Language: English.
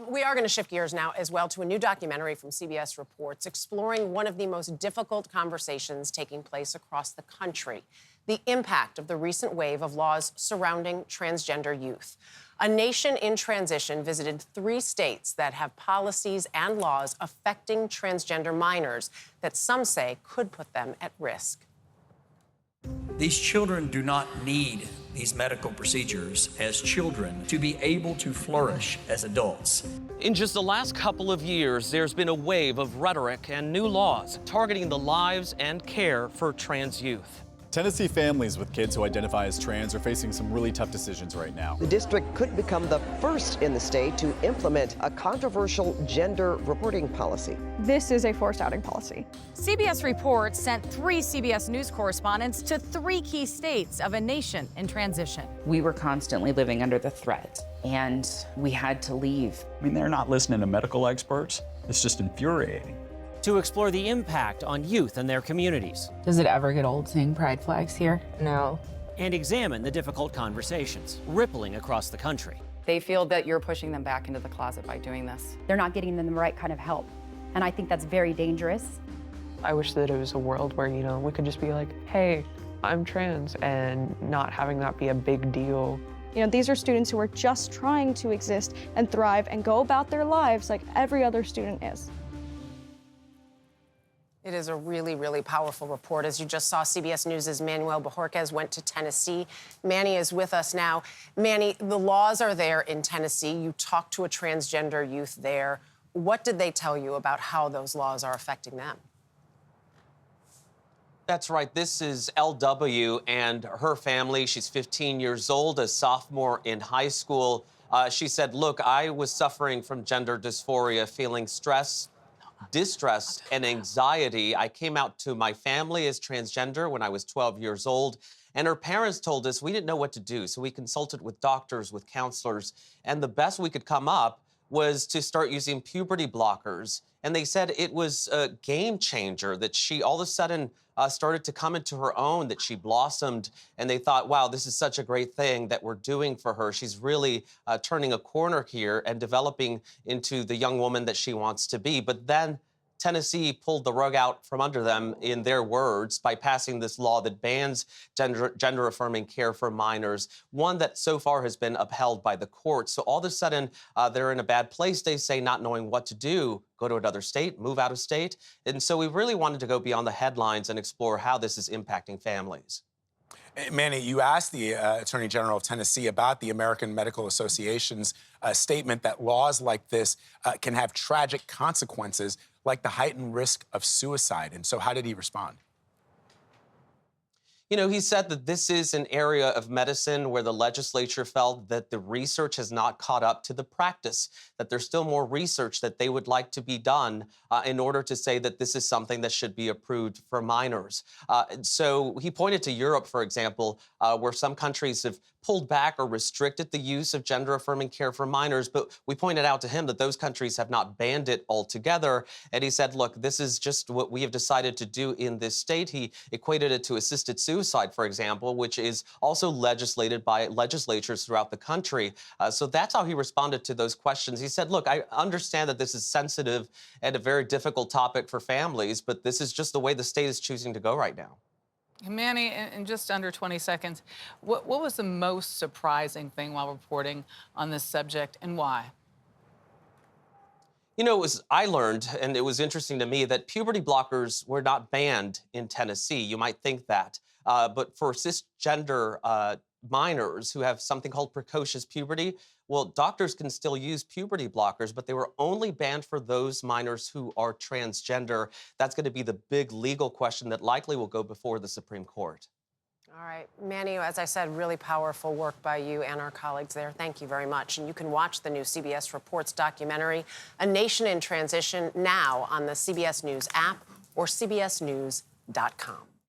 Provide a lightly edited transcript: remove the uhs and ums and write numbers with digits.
We are going to shift gears now as well to a new documentary from CBS Reports exploring one of the most difficult conversations taking place across the country, the impact of the recent wave of laws surrounding transgender youth. A Nation in Transition visited 3 states that have policies and laws affecting transgender minors that some say could put them at risk. These children do not need these medical procedures as children to be able to flourish as adults. In just the last couple of years, there's been a wave of rhetoric and new laws targeting the lives and care for trans youth. Tennessee families with kids who identify as trans are facing some really tough decisions right now. The district could become the first in the state to implement a controversial gender reporting policy. This is a forced outing policy. CBS Reports sent 3 CBS News correspondents to 3 key states of a nation in transition. We were constantly living under the threat, and we had to leave. I mean, they're not listening to medical experts. It's just infuriating. To explore the impact on youth and their communities. Does it ever get old seeing pride flags here? No. And examine the difficult conversations rippling across the country. They feel that you're pushing them back into the closet by doing this. They're not getting them the right kind of help. And I think that's very dangerous. I wish that it was a world where, we could just be like, hey, I'm trans, and not having that be a big deal. These are students who are just trying to exist and thrive and go about their lives like every other student is. It is a really, really powerful report. As you just saw, CBS News' Manuel Bojorquez went to Tennessee. Manny is with us now. Manny, the laws are there in Tennessee. You talked to a transgender youth there. What did they tell you about how those laws are affecting them? That's right. This is LW and her family. She's 15 years old, a sophomore in high school. She said, look, I was suffering from gender dysphoria, feeling stress, distress, and anxiety. I came out to my family as transgender when I was 12 years old, and her parents told us we didn't know what to do, so we consulted with doctors, with counselors, and the best we could come up was to start using puberty blockers. And they said it was a game changer, that she all of a sudden started to come into her own, that she blossomed, and they thought, wow, this is such a great thing that we're doing for her. She's really turning a corner here and developing into the young woman that she wants to be. But then Tennessee pulled the rug out from under them, in their words, by passing this law that bans gender-affirming care for minors, one that so far has been upheld by the courts. So all of a sudden, they're in a bad place, they say, not knowing what to do, go to another state, move out of state. And so we really wanted to go beyond the headlines and explore how this is impacting families. Manny, you asked the Attorney General of Tennessee about the American Medical Association's statement that laws like this can have tragic consequences, like the heightened risk of suicide. And so how did he respond? He said that this is an area of medicine where the legislature felt that the research has not caught up to the practice, that there's still more research that they would like to be done in order to say that this is something that should be approved for minors. So he pointed to Europe, for example, where some countries have pulled back or restricted the use of gender-affirming care for minors. But we pointed out to him that those countries have not banned it altogether. And he said, look, this is just what we have decided to do in this state. He equated it to assisted suicide, for example, which is also legislated by legislatures throughout the country. So that's how he responded to those questions. He said, look, I understand that this is sensitive and a very difficult topic for families, but this is just the way the state is choosing to go right now. Manny, in just under 20 seconds, what was the most surprising thing while reporting on this subject, and why? I learned, and it was interesting to me, that puberty blockers were not banned in Tennessee. You might think that. But for cisgender minors who have something called precocious puberty, well, doctors can still use puberty blockers, but they were only banned for those minors who are transgender. That's going to be the big legal question that likely will go before the Supreme Court. All right, Manny, as I said, really powerful work by you and our colleagues there. Thank you very much. And you can watch the new CBS Reports documentary, A Nation in Transition, now on the CBS News app or cbsnews.com.